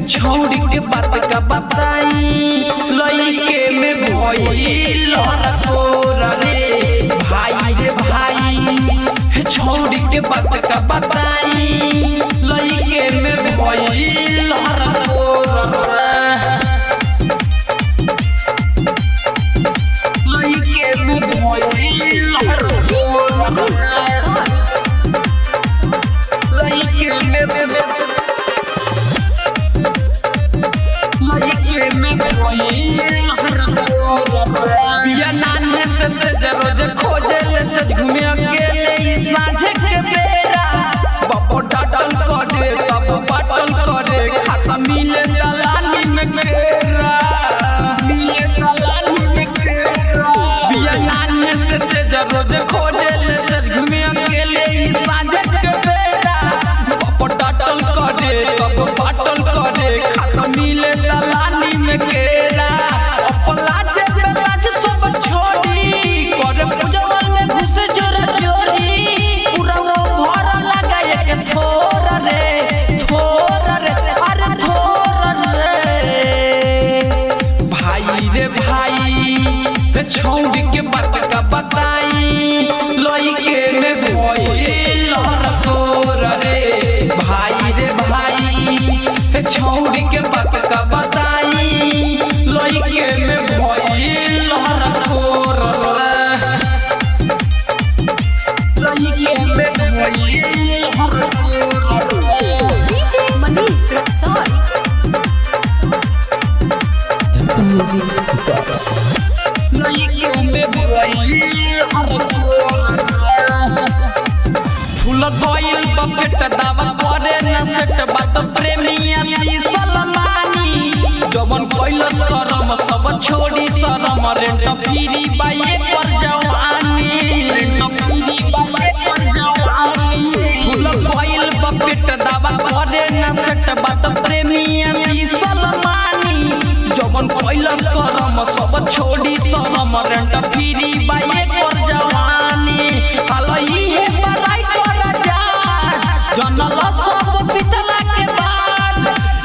छोड़ी के बात का बताई लइके में भइल तोरा रे भाई रे भाई छोड़ी के बात का बताई लइके में भइल तोरा लइके में भइल लइके में बिया नाने से रोज खोजे ले से घूमे अकेले साँझे के बेरा बाबू डाटल करे तब बाटल करे खाता मिले दलाली में केरा मिले दलाली में केरा बिया नाने से रोज खोजे ले से घूमे अकेले साँझे के बेरा बाबू डाटल करे तब बाटल करे खाता मिले दलाली में केरा छोड़ी के बात का बताई लइके में भइल तोरा रे भाई छोड़ी के बात का बताई लइके में भइल तोरा लइके में भइल DJ Manish Rexon The music box फूल गइल बपेट दावा करे न सेट बात प्रेमिया सलमानी जवन कैलस करम सब छोड़ी शरम रेट पीरी बाए पर जवानी रेट पीरी बाए पर जवानी फूल गइल बपेट दावा करे न सेट बात प्रेमिया सलमानी जवन कैलस करम सब छोड़ी शरम रेट पीरी बाए पर जवानी अलई है बड़ाई कर जा जनल सब पितला के बाद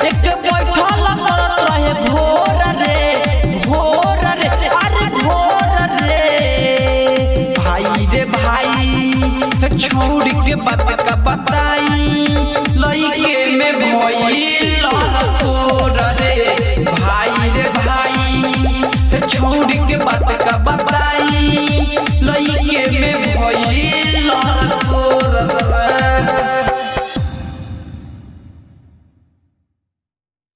एक बैठल करत रहे भोर रे अरे भोर रे भाई छोड़ी के बात का बताई लइके में भइल